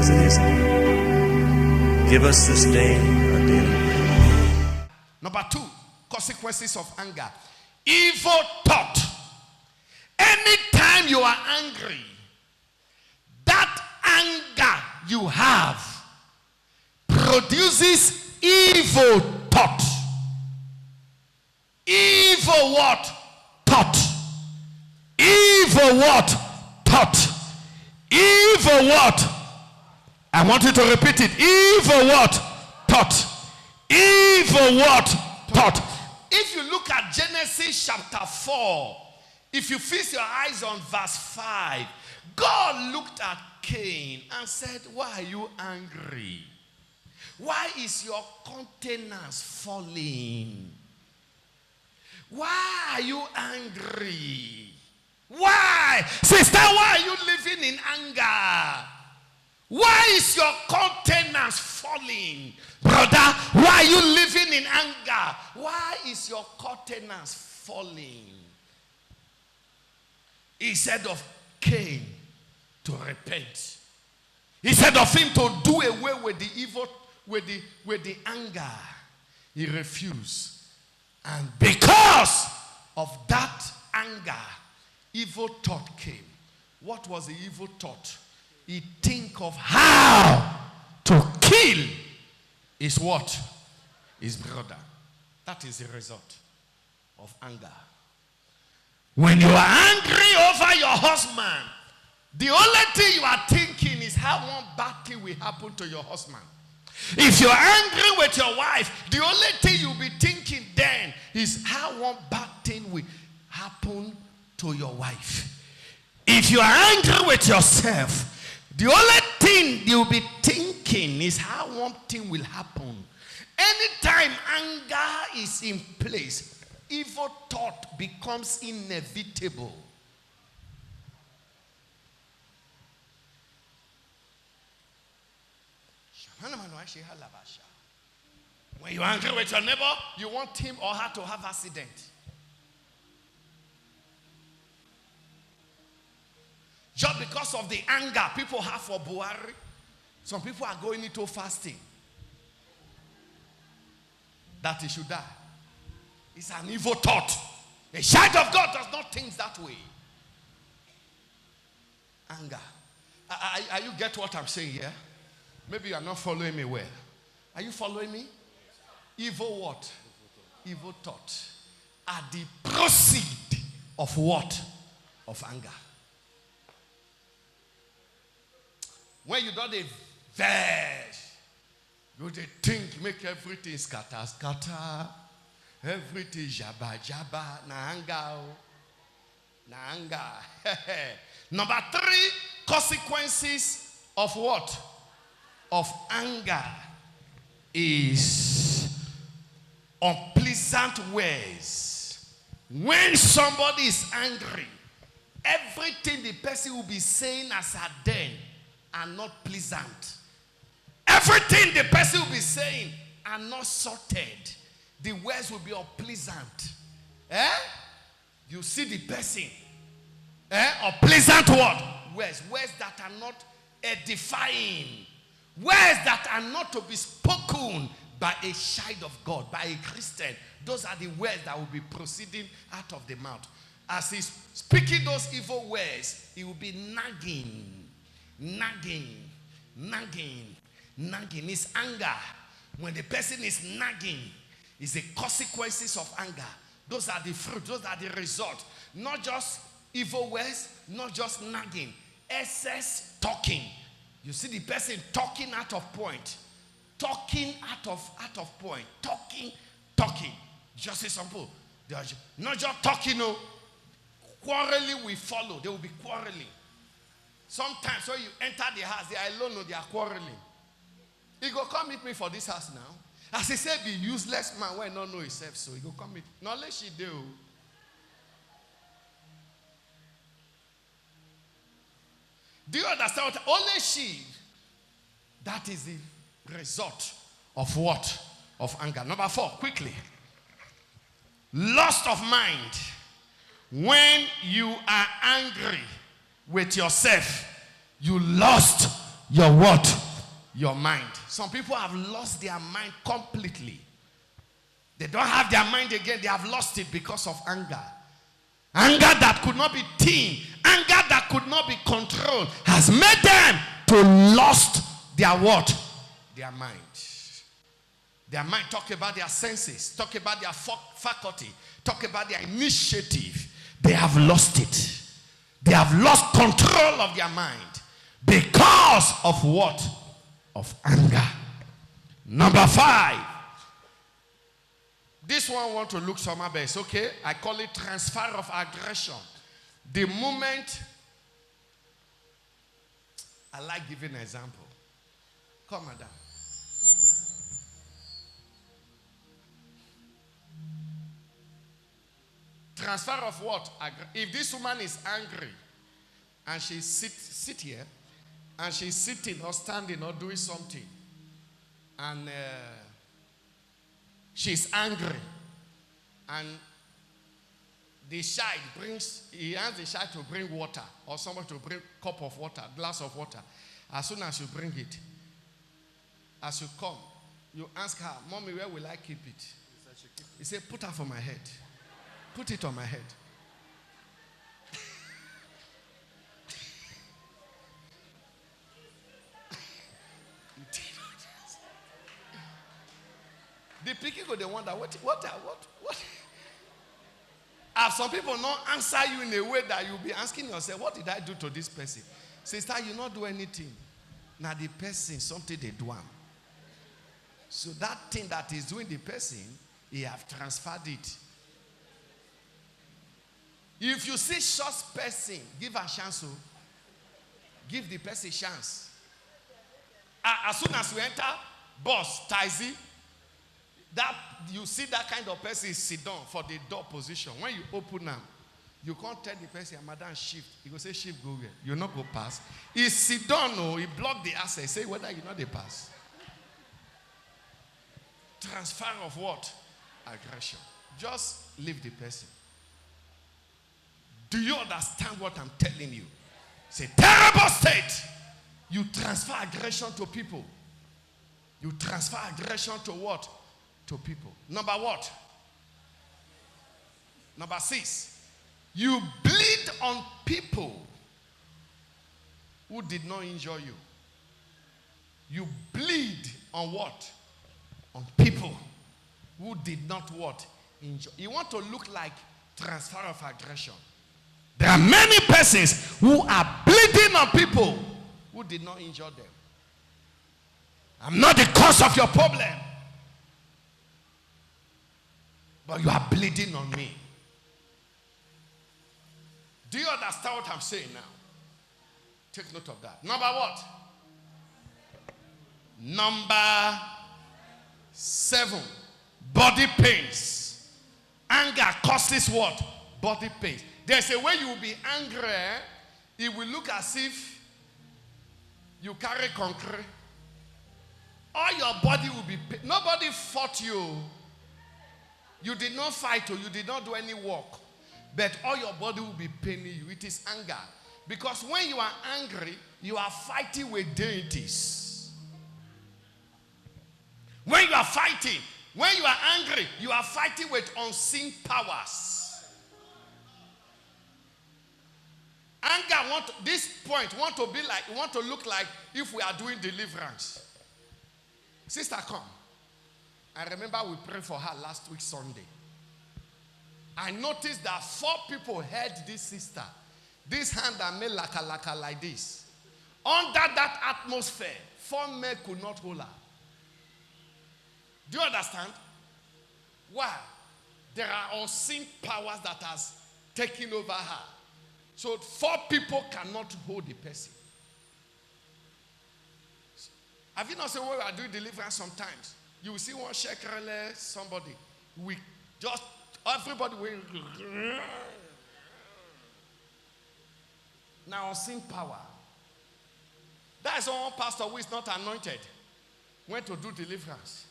as it is in heaven. Give us this day our daily bread. Number 2, consequences of anger. Evil thought. Anytime you are angry, that anger you have produces evil thought. Evil what? Thought. Evil what? Thought. Evil what? I want you to repeat it. Evil what? Thought. Evil what? Thought. If you look at Genesis chapter 4, if you fix your eyes on verse 5, God looked at Cain and said, why are you angry? Why is your countenance falling? Why are you angry? Why? Sister, why are you living in anger? Why is your countenance falling? Brother, why are you living in anger? Why is your countenance falling? Instead of Cain to repent, instead of him to do away with the evil, with the anger, he refused. And because of that anger, evil thought came. What was the evil thought? He think of how to kill his what? His brother. That is the result of anger. When you are angry over your husband, the only thing you are thinking is how one bad thing will happen to your husband. If you're angry with your wife, the only thing you'll be thinking then is how one bad thing will happen to your wife. If you are angry with yourself, the only thing you'll be thinking is how one thing will happen. Anytime anger is in place, evil thought becomes inevitable. When you're angry with your neighbor, you want him or her to have accident. Just because of the anger people have for Buhari, some people are going into fasting that he should die. It's an evil thought. A child of God does not think that way. Anger. Are you get what I'm saying here? Maybe you are not following me well. Are you following me? Evil what? Evil thought are the proceed of what? Of anger. When you don't verse, you dey think, make everything scatter, scatter. Everything jabba, jabba. Na anger. Na anger. Number 3, consequences of what? Of anger is unpleasant words. When somebody is angry, everything the person will be saying as a den are not pleasant. Everything the person will be saying are not sorted. The words will be unpleasant. You see the person. Unpleasant what? Words that are not edifying. Words that are not to be spoken by a child of God, by a Christian. Those are the words that will be proceeding out of the mouth. As he's speaking those evil words, he will be nagging. It's anger. When the person is nagging, it's the consequences of anger. Those are the fruit, those are the result. Not just evil words, not just nagging. Excess talking. You see the person talking out of point. Talking out of point. Talking. Just example. They are not just talking, no. Quarreling will follow. They will be quarreling. Sometimes when you enter the house, they are alone, no, they are quarreling. He go come meet me for this house now. As he said, be useless man when not know himself, so he go come meet. Not let she do. Do you understand what? Only she. That is the result of what? Of anger. Number 4, quickly. Lust of mind. When you are angry with yourself, you lust your what? Your mind. Some people have lost their mind completely. They don't have their mind again. They have lost it because of anger. Anger that could not be tamed, anger that could not be controlled, has made them to lost their what? Their mind. Their mind. Talk about their senses. Talk about their faculty. Talk about their initiative. They have lost it. They have lost control of their mind because of what? Of anger. Number 5. This one want to look somehow best, okay? I call it transfer of aggression. The moment, I like giving an example. Come, madam. Transfer of what? If this woman is angry and she sit here and she's sitting or standing or doing something and she's angry and the child he asks the child to bring water or someone to bring cup of water, glass of water. As soon as you bring it, as you come, you ask her, Mommy, where will I keep it? He said, put her for my head. Put it on my head. The picking go, they wonder, what? Have some people not answer you in a way that you'll be asking yourself, what did I do to this person? Sister, you not do anything. Now the person, something they do. So that thing that is doing the person, he have transferred it. If you see short person, give a chance. Give the person a chance. As soon as you enter, bus, taxi, that you see that kind of person sit down for the door position. When you open them, you can't tell the person, Madam, shift. He go say, shift, go where? You not go pass. He sit down, no, he block the access. Say whether you know they pass. Transfer of what? Aggression. Just leave the person. Do you understand what I'm telling you? It's a terrible state. You transfer aggression to people. You transfer aggression to what? To people. Number what? Number 6. You bleed on people who did not injure you. You bleed on what? On people who did not what? Injure. You want to look like transfer of aggression. There are many persons who are bleeding on people who did not injure them. I'm not the cause of your problem, but you are bleeding on me. Do you understand what I'm saying now? Take note of that. Number what? Number 7. Body pains. Anger causes what? Body pains. There's a way you will be angry. It will look as if you carry concrete. All your body will be pain. Nobody fought you. You did not fight or you did not do any work. But all your body will be paining you. It is anger. Because when you are angry, you are fighting with deities. When you are fighting, when you are angry, you are fighting with unseen powers. Anger want to look like if we are doing deliverance. Sister, come. I remember we prayed for her last week Sunday. I noticed that 4 people held this sister. This hand that made laka like this. Under that atmosphere, 4 men could not hold her. Do you understand? Why? There are unseen powers that has taken over her. So 4 people cannot hold the person. Have you not seen when we are doing deliverance sometimes? You will see one shekrele, somebody. We just, everybody will. Now unseen power. That is one pastor who is not anointed. Went to do deliverance.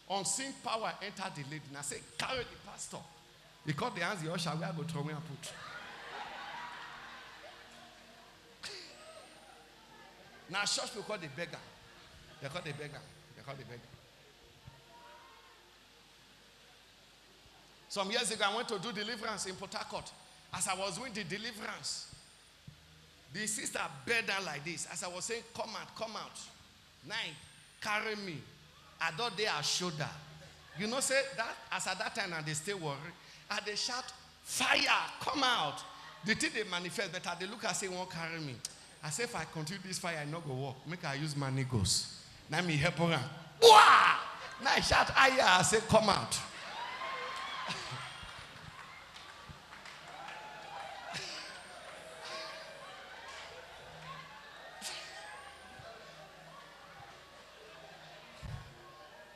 Unseen power entered the lady. And I said, carry the pastor. He called the hands, the usher, where I go throw me and put. Now church people call the beggar. They call the beggar. They call the beggar. Some years ago, I went to do deliverance in Port Harcourt. As I was doing the deliverance, the sister bent down like this. As I was saying, come out, come out. Nine, carry me. I thought they are shoulder. You know, say that, as at that time, and they still worry. And they shout, fire, come out. The thing they manifest, but they look and say, won't carry me. I say, if I continue this fire, I not go walk. Make I use money goes. Now me help her. Wah! Now I shout, I say, come out.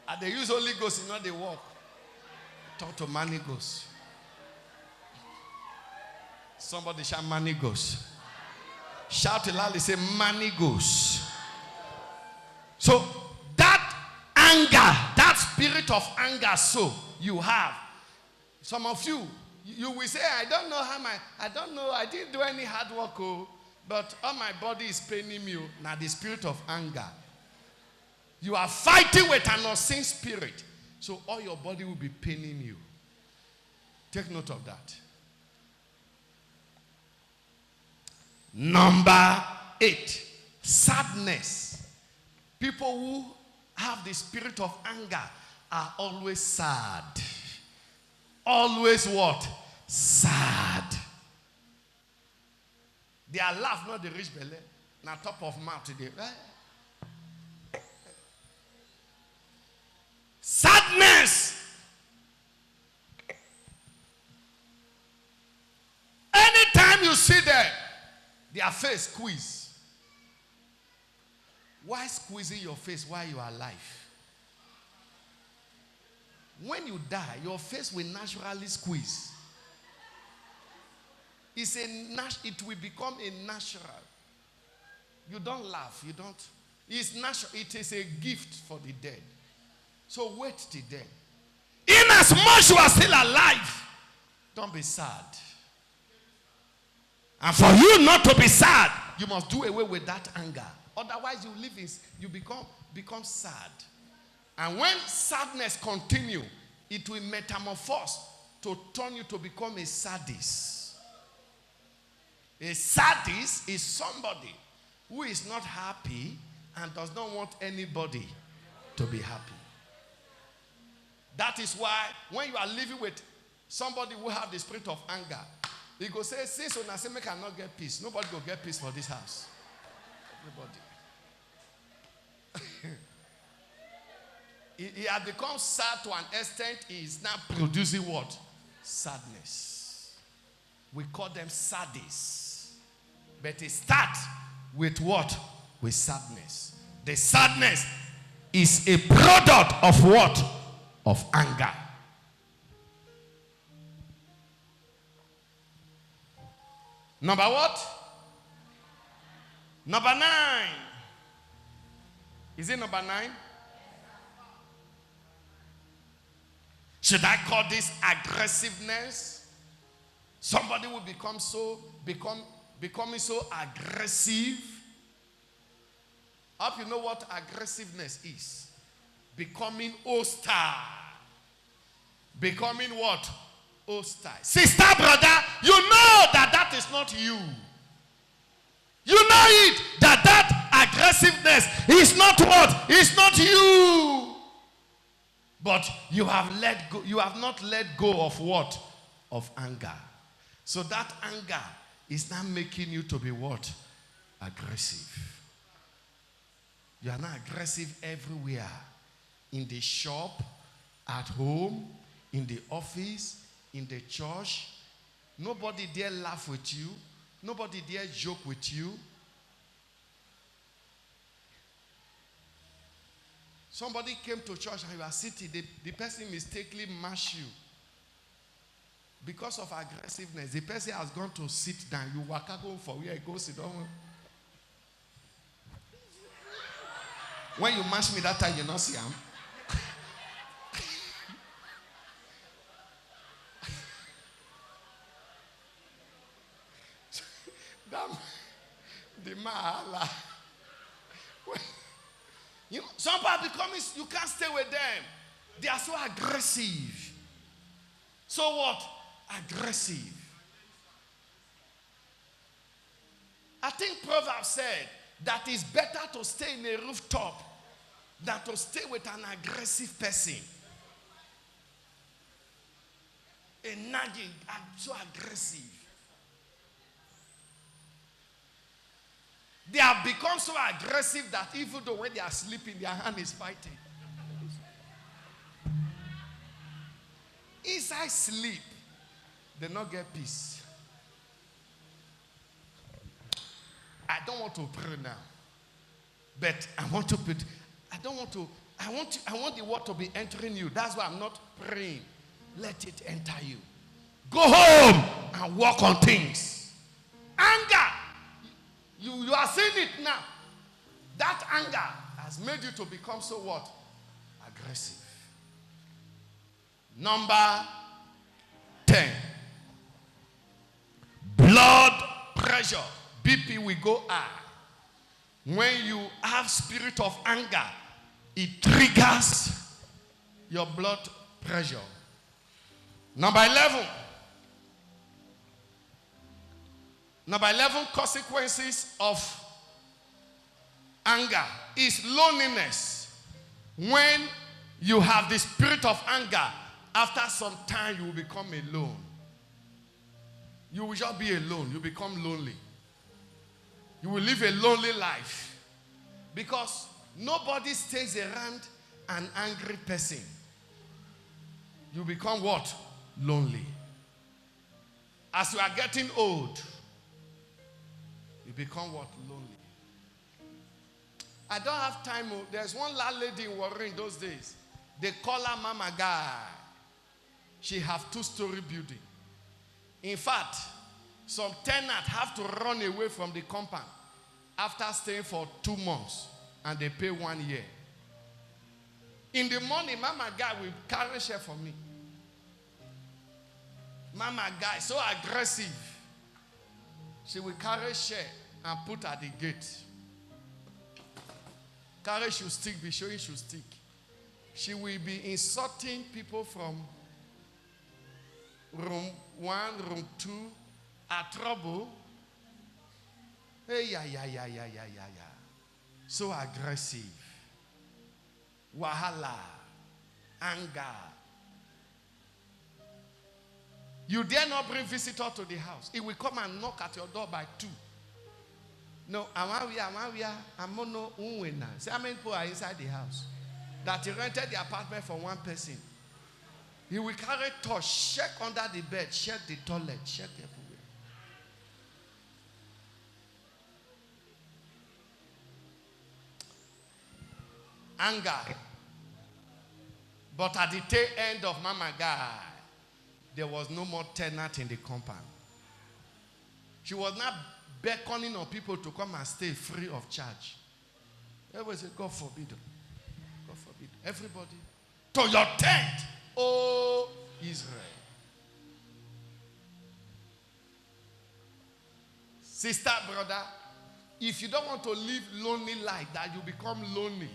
And they use Holy Ghost, you know, they walk. Talk to money goes. Somebody shout money goes. Shout it loudly, say money goes. So that anger, that spirit of anger, so you have. Some of you will say, I don't know how I didn't do any hard work, but all my body is paining me. Now the spirit of anger. You are fighting with an unseen spirit. So all your body will be paining you. Take note of that. Number 8, sadness. People who have the spirit of anger are always sad. Always what? Sad. They are laugh, not the rich belly. Now top of mouth today. Sadness. Anytime you see them, their face squeeze. Why squeezing your face while you are alive? When you die, your face will naturally squeeze. It will become a natural. You don't laugh. You don't. It's natural. It is a gift for the dead. So wait till then. In as much you are still alive, don't be sad. And for you not to be sad, you must do away with that anger. Otherwise, you become sad. And when sadness continue, it will metamorphose to turn you to become a sadist. A sadist is somebody who is not happy and does not want anybody to be happy. That is why when you are living with somebody who have the spirit of anger, he go say, since when I say I cannot get peace, nobody go get peace for this house. Everybody. He has become sad to an extent he is now producing what? Sadness. We call them sadists. But it starts with what? With sadness. The sadness is a product of what? Of anger. Number what? Number 9. Is it number 9? Should I call this aggressiveness? Somebody will becoming so aggressive. I hope you know what aggressiveness is. Becoming hostile. Becoming what? Hostile. Sister, brother, you know that is not you. You know it, that aggressiveness is not what? It's not you. But you have let go. You have not let go of what? Of anger. So that anger is now making you to be what? Aggressive. You are now aggressive everywhere. In the shop, at home, in the office, in the church. Nobody dare laugh with you. Nobody dare joke with you. Somebody came to church and you are sitting. The person mistakenly mashed you. Because of aggressiveness, the person has gone to sit down. You walk out for where he goes, sit down. When you mash me that time, you not see him. The mahala. You know, some people are becoming, you can't stay with them. They are so aggressive. So what? Aggressive. I think Proverbs said that it's better to stay in a rooftop than to stay with an aggressive person. A nagging, so aggressive. They have become so aggressive that even though when they are sleeping, their hand is fighting. Inside sleep, they not get peace. I don't want to pray now. But I want to put, I want the word to be entering you. That's why I'm not praying. Let it enter you. Go home and work on things. Anger. You are seeing it now. That anger has made you to become so what? Aggressive. Number 10. Blood pressure. BP will go high. When you have spirit of anger, it triggers your blood pressure. Number 11. Number 11 consequences of anger is loneliness. When you have the spirit of anger, after some time you will become alone. You will just be alone. You become lonely. You will live a lonely life. Because nobody stays around an angry person. You become what? Lonely. As you are getting old, you become what? Lonely. I don't have time. There's one lady in Warren those days. They call her Mama Guy. She have 2-story building. In fact, some tenants have to run away from the compound after staying for 2 months and they pay 1 year. In the morning, Mama Guy will carry share for me. Mama Guy, so aggressive. She will carry share and put at the gate. Carry should stick, be showing should stick. She will be insulting people from room 1, room 2, are trouble. Hey, yeah. So aggressive. Wahala. Anger. You dare not bring visitor to the house. He will come and knock at your door by 2. No, Amono Unwena. See how many people are inside the house? That he rented the apartment for one person. He will carry torch, check under the bed, check the toilet, check everywhere. Anger. But at the tail end of Mama Guy, there was no more tenant in the compound. She was not beckoning on people to come and stay free of charge. Everybody said, God forbid. God forbid. Everybody, to your tent, O Israel. Sister, brother, if you don't want to live lonely life, that you become lonely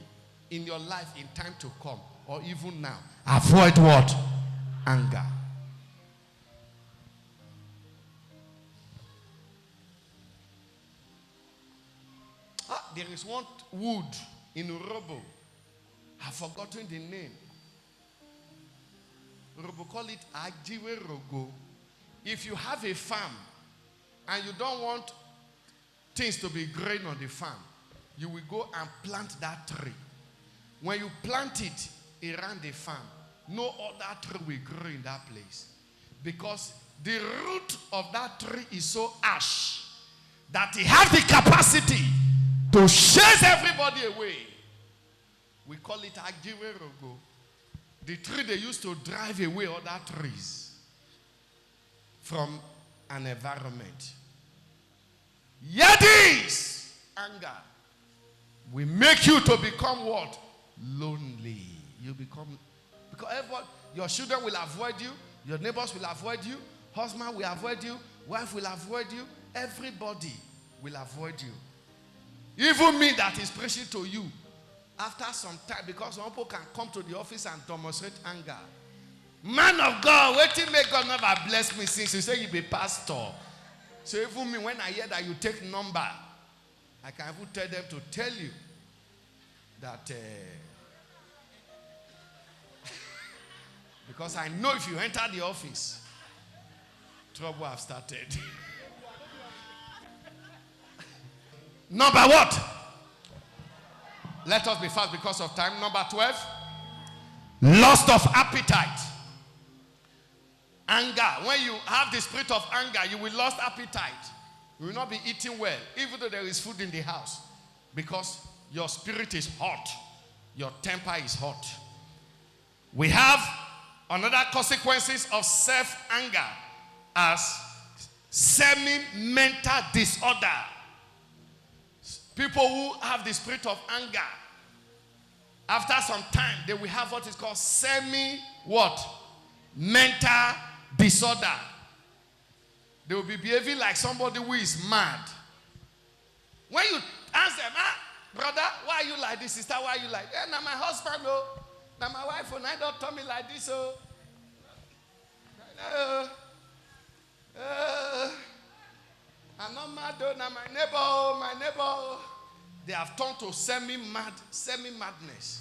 in your life in time to come, or even now, avoid what? Anger. There is one wood in Urobo. I've forgotten the name. Urobo call it Ajiwe Rogo. If you have a farm and you don't want things to be growing on the farm, you will go and plant that tree. When you plant it around the farm, no other tree will grow in that place. Because the root of that tree is so ash that it has the capacity to chase everybody away. We call it Agiwe Rogo. The tree they used to drive away other trees from an environment. Yadis, anger, will make you to become what? Lonely. You become, because everyone, your children will avoid you, your neighbors will avoid you, husband will avoid you, wife will avoid you, everybody will avoid you. Even me that is preaching to you, after some time, because some people can come to the office and demonstrate anger. Man of God, waiting may God never bless me since you say you be pastor. So even me, when I hear that you take number, I can even tell them to tell you that because I know if you enter the office, trouble have started. Number what? Let us be fast because of time. Number 12. Lust of appetite. Anger. When you have the spirit of anger, you will lose appetite. You will not be eating well, even though there is food in the house. Because your spirit is hot. Your temper is hot. We have another consequences of self-anger as semi-mental disorder. People who have the spirit of anger, after some time, they will have what is called mental disorder. They will be behaving like somebody who is mad. When you ask them, brother, why are you like this? Sister, why are you like that? Now my husband, oh. Now my wife, oh, I don't tell me like this, oh. I'm not mad, though. Now my neighbor, they have turned to semi-madness.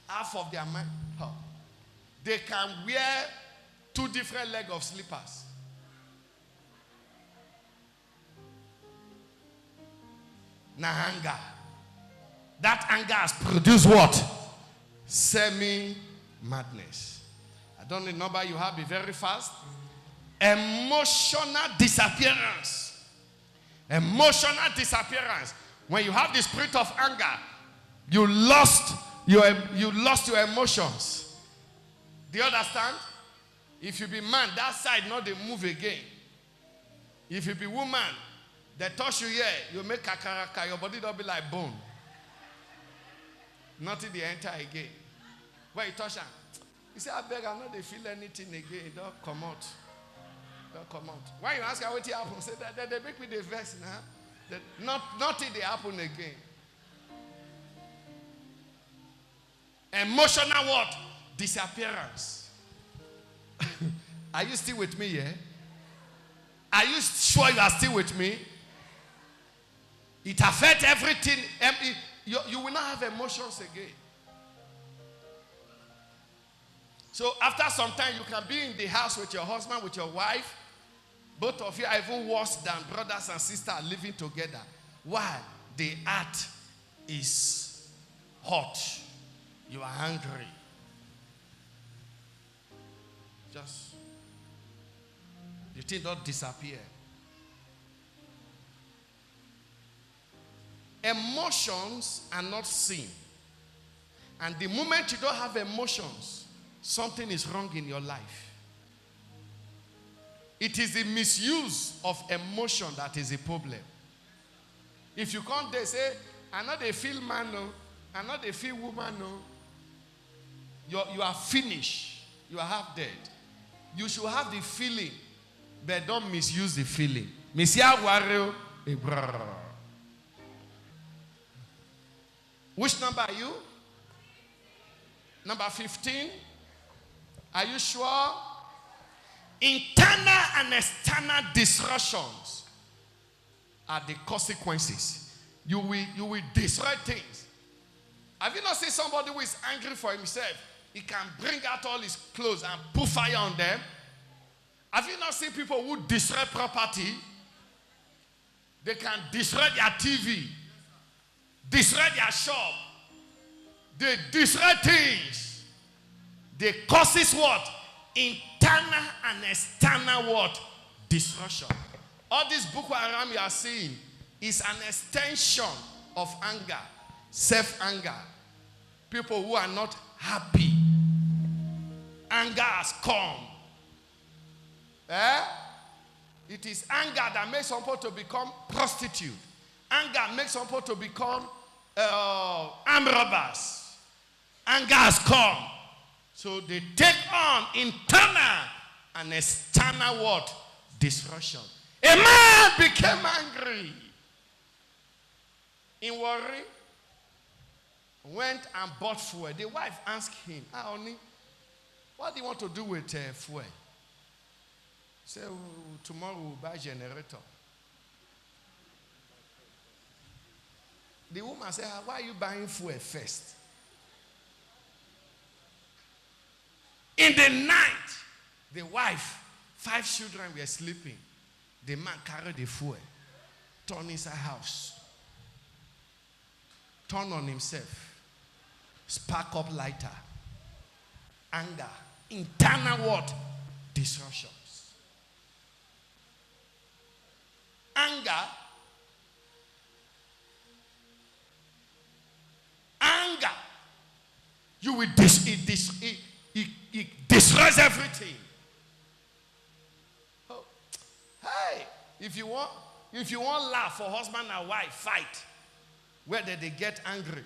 Half of their mind. Oh. They can wear 2 different legs of slippers. Now anger. That anger has produced what? Semi-madness. I don't know the number you have, be very fast. Emotional disappearance. Emotional disappearance. When you have the spirit of anger, you lost your emotions. Do you understand? If you be man, that side not they move again. If you be woman, they touch you here, you make kakaraka, your body don't be like bone. Nothing they enter again. When you touch them, you say, I beg, I'm not they feel anything again. Don't come out. Don't come out. When you ask her what happened, say that they make me the vex now. Nothing they happen again. Emotional what? Disappearance. Are you still with me here? Yeah? Are you sure you are still with me? It affects everything. You will not have emotions again. So after some time, you can be in the house with your husband, with your wife. Both of you are even worse than brothers and sisters living together. Why? The heart is hot. You are angry. Just, the thing don't disappear. Emotions are not sin. And the moment you don't have emotions, something is wrong in your life. It is the misuse of emotion that is a problem. If you come there say, I know they feel man, no. I know they feel woman, no. You are finished. You are half dead. You should have the feeling, but don't misuse the feeling. Which number are you? Number 15. Are you sure? Internal and external disruptions are the consequences. You will destroy things. Have you not seen somebody who is angry for himself? He can bring out all his clothes and put fire on them. Have you not seen people who destroy property? They can destroy their TV, destroy their shop. They destroy things. They causes what? Internal and external what? Destruction. All this Boko Haram you are seeing is an extension of anger, self-anger. People who are not happy. Anger has come. It is anger that makes some people to become prostitute. Anger makes some people to become armed robbers. Anger has come. So they take on internal and external what? Destruction. A man became angry. in worry, went and bought fuel. The wife asked him, honey, what do you want to do with fuel? Say, tomorrow we'll buy a generator. The woman said, why are you buying fuel first? In the night, the wife, 5 children were sleeping. The man carried the fuel, turned inside house, turned on himself, spark up lighter, anger, internal what? Disruptions. Anger. You will it destroys everything. Oh. Hey, if you want laugh for husband and wife fight, where they get angry,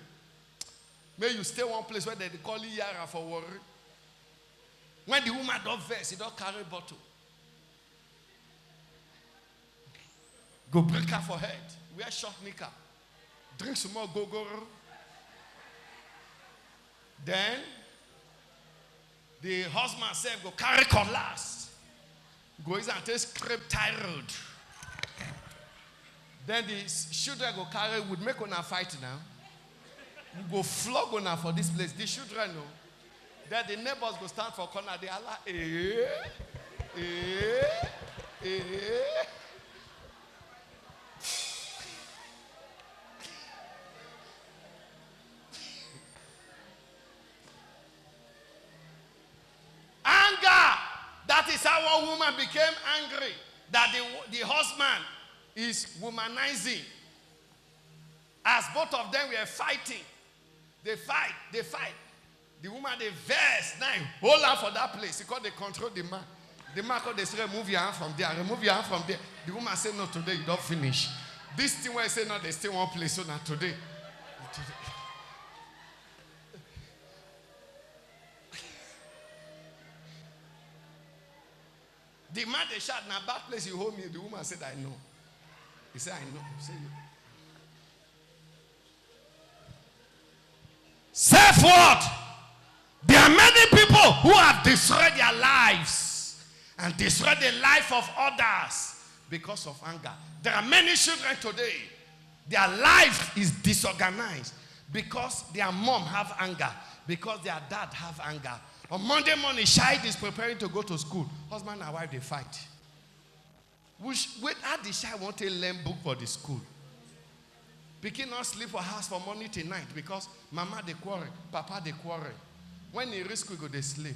may you stay one place where they call you Yara for worry. When the woman don't vex, he don't carry bottle. Go break her for head. Wear short knicker. Drink some more go-go. Then the husband said, go carry cutlass. Go and take scrape tie road. Then the children go carry wood, make on a fight now. We go flog on her for this place. The children know. Then the neighbors go stand for corner. They are like, Anger. That is how one woman became angry. That the husband is womanizing. As both of them were fighting. They fight. The woman, they verse. Now, hold on for that place. Because they control the man. The man called, they say, remove your hand from there. Remove your hand from there. The woman said, no, today you don't finish. This thing where I say, no, they stay one place. So now today. The man they shot, now bad place you hold me. The woman said, I know. He said, I know. Say, self-worth. There are many people who have destroyed their lives and destroyed the life of others because of anger. There are many children today. Their life is disorganized because their mom have anger, because their dad have anger. On Monday morning, child is preparing to go to school. Husband and wife, they fight. How the child want to learn book for the school? Pikin not sleep for house from morning till night because mama they quarrel, papa they quarrel. When he reach school, go they sleep.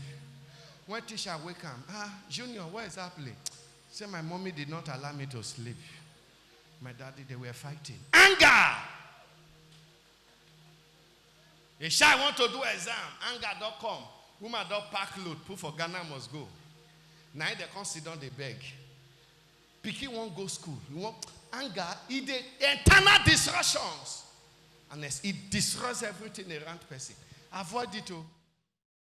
When teacher wake up, Junior, where is that play? Say my mommy did not allow me to sleep. My daddy, they were fighting. Anger. A child want to do exam, anger don't come. Woman don't pack load, put for Ghana must go. Now they come sit down, they beg. Pikin won't go school. You want anger, it internal disruptions. And it destroys everything around person. Avoid it.